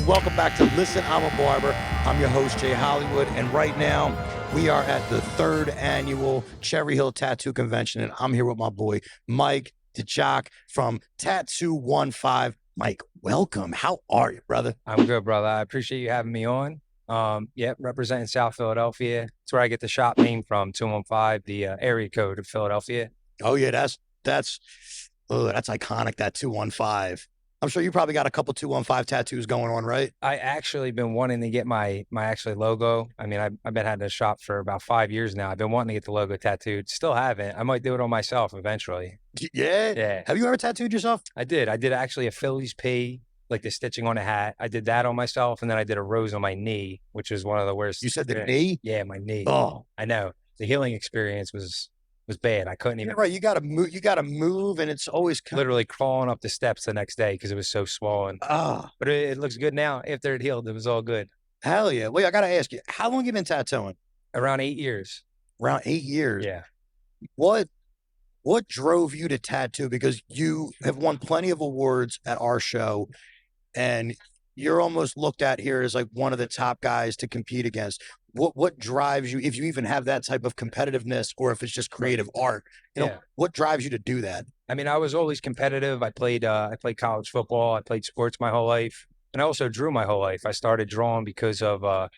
Welcome back to Listen, I'm a Barber. I'm your host, Jay Hollywood, and right now we are at the 3rd annual Cherry Hill Tattoo Convention, and I'm here with my boy, Mike DiJockamo from Tattoo 15. Mike, welcome. How are you, brother? I'm good, brother. I appreciate you having me on. Representing South Philadelphia. That's where I get the shop name from, 215, the area code of Philadelphia. Oh yeah, that's iconic. That 215. I'm sure you probably got a couple 215 tattoos going on, right? I actually been wanting to get my actually logo. I mean, I've been at the shop for about 5 years now. I've been wanting to get the logo tattooed. Still haven't. I might do it on myself eventually. Yeah. Yeah. Have you ever tattooed yourself? I did actually a Phillies P, like the stitching on a hat. I did that on myself, and then I did a rose on my knee, which was one of the worst. You said the knee? Yeah, my knee. Oh, I know. The healing experience was bad. I couldn't even. yeah, right. You got to move, and it's always literally crawling up the steps the next day because it was so swollen. Ah, But it looks good now. After it healed, it was all good. hell yeah. Wait, I got to ask you, how long you been tattooing? Around 8 years. Around 8 years. Yeah. What drove you to tattoo? Because you have won plenty of awards at our show, and you're almost looked at here as like one of the top guys to compete against. What drives you, if you even have that type of competitiveness, or if it's just creative art? What drives you to do that? I mean, I was always competitive. I played college football. I played sports my whole life, and I also drew my whole life. I started drawing because of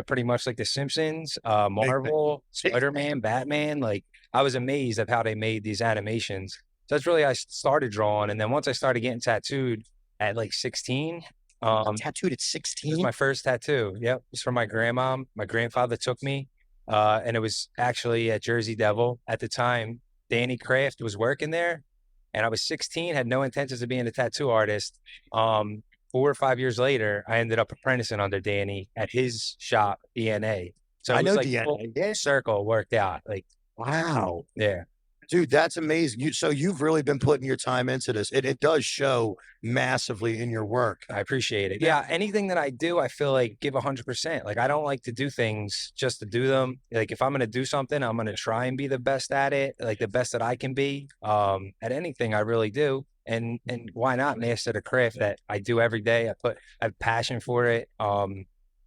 pretty much like The Simpsons, Marvel, Spider-Man, Batman. Like, I was amazed at how they made these animations. So that's really I started drawing, and then once I started getting tattooed at like 16. Tattooed at 16? It was my first tattoo. Yep. It was from my grandma. My grandfather took me, and it was actually at Jersey Devil. At the time, Danny Kraft was working there, and I was 16, had no intentions of being a tattoo artist. 4 or 5 years later, I ended up apprenticing under Danny at his shop, DNA. So I know like DNA. full circle worked out. Like, wow. yeah. Dude, that's amazing. So you've really been putting your time into this. It does show massively in your work. I appreciate it. Yeah, anything that I do, I feel like give 100%. Like, I don't like to do things just to do them. Like, if I'm going to do something, I'm going to try and be the best at it, like the best that I can be at anything I really do. And why not master the craft that I do every day? I have passion for it. And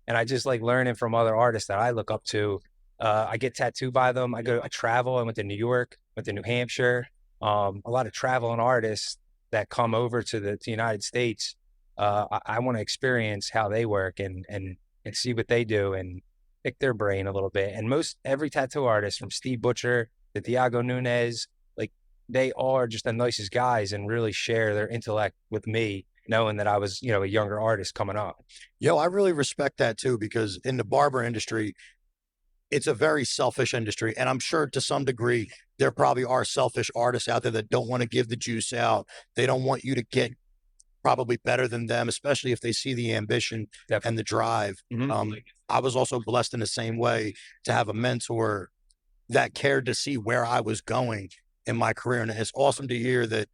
I just like learning from other artists that I look up to. I get tattooed by them. I travel. I went to New York, went to New Hampshire. A lot of traveling artists that come over to the United States. I want to experience how they work and see what they do and pick their brain a little bit. And every tattoo artist, from Steve Butcher to Diego Nunez, like, they are just the nicest guys and really share their intellect with me, knowing that I was, a younger artist coming up. Yo, I really respect that too, because in the barber industry, it's a very selfish industry. And I'm sure to some degree, there probably are selfish artists out there that don't want to give the juice out. They don't want you to get probably better than them, especially if they see the ambition and the drive. Mm-hmm. I was also blessed in the same way to have a mentor that cared to see where I was going in my career. And it's awesome to hear that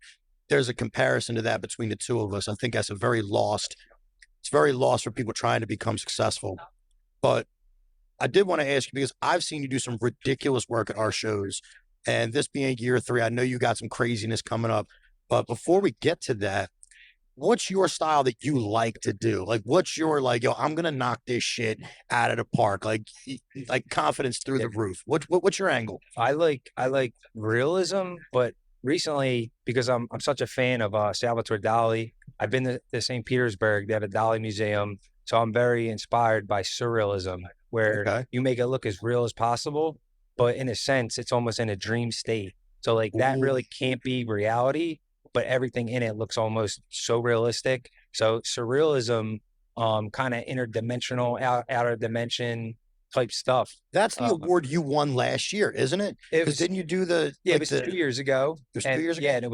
there's a comparison to that between the two of us. I think that's it's very lost for people trying to become successful. But I did want to ask you, because I've seen you do some ridiculous work at our shows, and this being year 3, I know you got some craziness coming up. But before we get to that, what's your style that you like to do? Like, what's your, like, yo, I'm going to knock this shit out of the park. Like confidence through the roof. What's your angle? I like realism, but recently, because I'm such a fan of Salvatore Dali, I've been to St. Petersburg. They have a Dali museum. So I'm very inspired by surrealism, where you make it look as real as possible, but in a sense, it's almost in a dream state. So like that really can't be reality, but everything in it looks almost so realistic. So surrealism, kind of interdimensional, outer dimension type stuff. That's the award you won last year, isn't it? Because didn't you do the? Yeah, it was 2 years ago. It was 2 years ago. Yeah, and it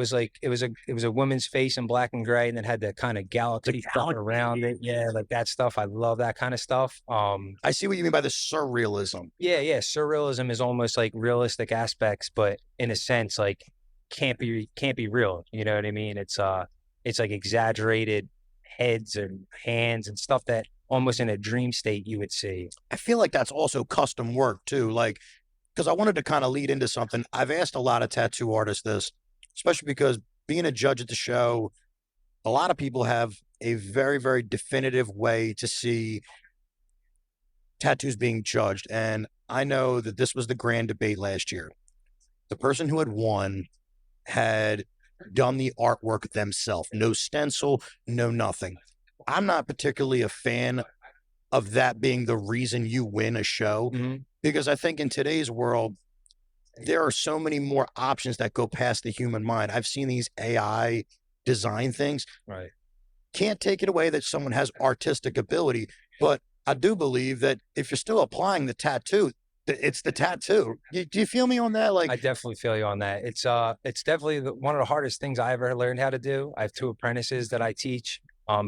was a woman's face in black and gray, and then had the kind of galaxy stuff around it. Yeah, like that stuff. I love that kind of stuff. I see what you mean by the surrealism. Yeah. Surrealism is almost like realistic aspects, but in a sense, like can't be real. You know what I mean? It's like exaggerated heads and hands and stuff that almost in a dream state you would see. I feel like that's also custom work too. Like, because I wanted to kind of lead into something. I've asked a lot of tattoo artists this, especially because being a judge at the show, a lot of people have a very, very definitive way to see tattoos being judged. And I know that this was the grand debate last year. The person who had won had done the artwork themselves, no stencil, no nothing. I'm not particularly a fan of that being the reason you win a show, because I think in today's world, there are so many more options that go past the human mind. I've seen these AI design things. Right. Can't take it away that someone has artistic ability, but I do believe that if you're still applying the tattoo, it's the tattoo. Do you feel me on that? Like, I definitely feel you on that. It's definitely one of the hardest things I ever learned how to do. I have 2 apprentices that I teach,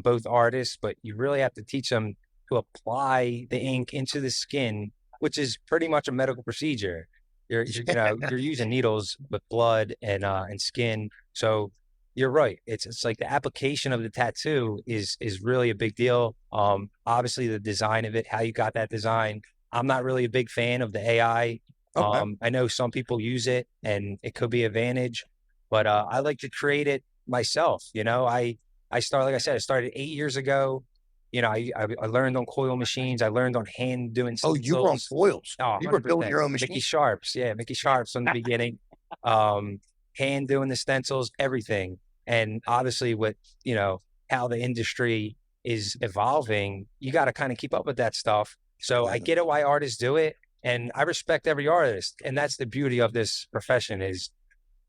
both artists, but you really have to teach them to apply the ink into the skin, which is pretty much a medical procedure. You're you're using needles with blood and skin. So you're right. It's like the application of the tattoo is really a big deal. Obviously the design of it, how you got that design. I'm not really a big fan of the AI. okay. I know some people use it and it could be advantage, but I like to create it myself. I started, like I said, I started 8 years ago. I learned on coil machines. I learned on hand doing Oh, you were on stencils. foils. Oh, You were building 100%. your own Mickey machine. Sharps. Yeah, Mickey Sharps from the beginning. Hand doing the stencils, everything. And obviously with, how the industry is evolving, you got to kind of keep up with that stuff. So I get it why artists do it. And I respect every artist. And that's the beauty of this profession is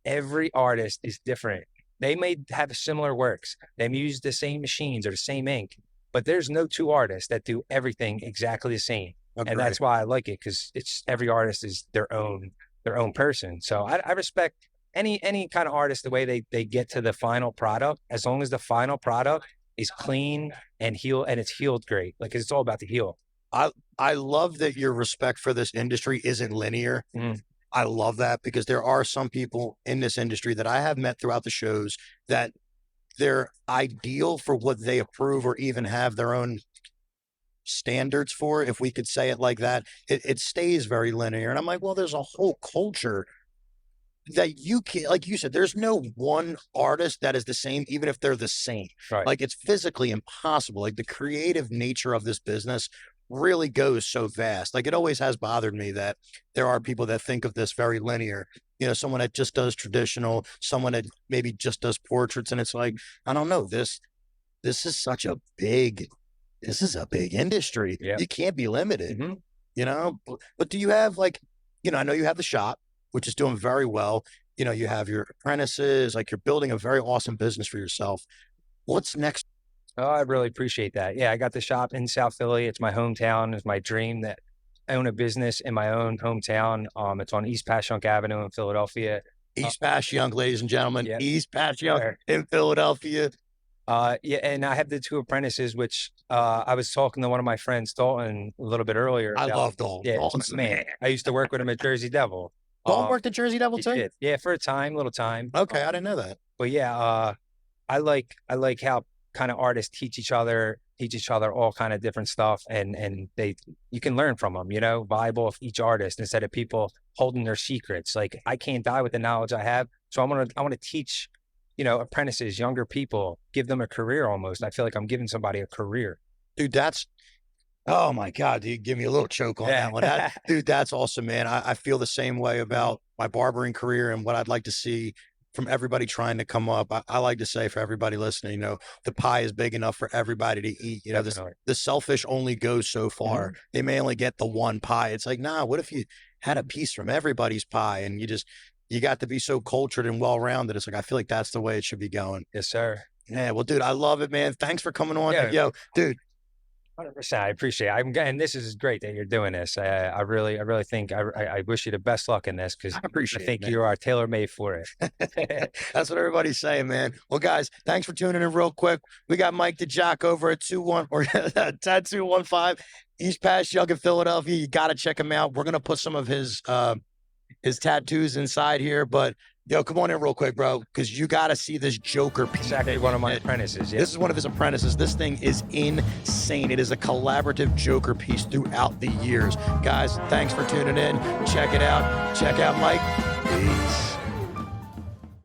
every artist is different. They may have similar works. They may use the same machines or the same ink, but there's no 2 artists that do everything exactly the same. Agreed. And that's why I like it, because it's every artist is their own person. So I respect any kind of artist, the way they get to the final product, as long as the final product is clean and it's healed great. Like it's all about the heel. I love that your respect for this industry isn't linear. I love that because there are some people in this industry that I have met throughout the shows that they're ideal for what they approve or even have their own standards for, if we could say it like that. It stays very linear. And I'm like, well, there's a whole culture that you can't, like you said, there's no one artist that is the same, even if they're the same. Right. Like it's physically impossible. Like the creative nature of this business really goes so vast. Like it always has bothered me that there are people that think of this very linear. Someone that just does traditional, someone that maybe just does portraits, and it's like, I don't know, this is such a big, this is a big industry. Yeah. You can't be limited. But do you have like, I know you have the shop, which is doing very well. You have your apprentices, like you're building a very awesome business for yourself. What's next? Oh, I really appreciate that. Yeah, I got the shop in South Philly. It's my hometown. It's my dream that I own a business in my own hometown. It's on East Passyunk Avenue in Philadelphia. East Passyunk, ladies and gentlemen. Yep. East Passyunk in Philadelphia. Yeah, and I have the 2 apprentices, which I was talking to one of my friends, Dalton, a little bit earlier. I love Dalton. Yeah, Dalton's man. I used to work with him at Jersey Devil. Dalton worked at Jersey Devil He too? did. Yeah, for a little time. Okay, I didn't know that. But yeah, I like how kind of artists teach each other all kind of different stuff, and you can learn from them, vibe off each artist instead of people holding their secrets. Like I can't die with the knowledge I have, so I want to teach, apprentices, younger people, give them a career almost. I feel like I'm giving somebody a career. Dude, oh my God, dude, give me a little choke on that one. Dude, that's awesome, man. I feel the same way about my barbering career and what I'd like to see from everybody trying to come up. I like to say for everybody listening, the pie is big enough for everybody to eat. The selfish only goes so far. They may only get the one pie. It's like, nah, what if you had a piece from everybody's pie and you got to be so cultured and well-rounded. It's like, I feel like that's the way it should be going. Yes, sir. Yeah. Well, dude, I love it, man. Thanks for coming on. Yeah. Yo, dude. 100%. I appreciate it. And this is great that you're doing this. I really think I wish you the best luck in this, because I think you are tailor-made for it. That's what everybody's saying, man. Well, guys, thanks for tuning in real quick. We got Mike DiJockamo over at 2215 East Passyunk in Philadelphia. You got to check him out. We're going to put some of his tattoos inside here, but yo, come on in real quick, bro, because you got to see this Joker piece. Exactly, one of my apprentices. Yeah. This is one of his apprentices. This thing is insane. It is a collaborative Joker piece throughout the years. Guys, thanks for tuning in. Check it out. Check out Mike. Peace.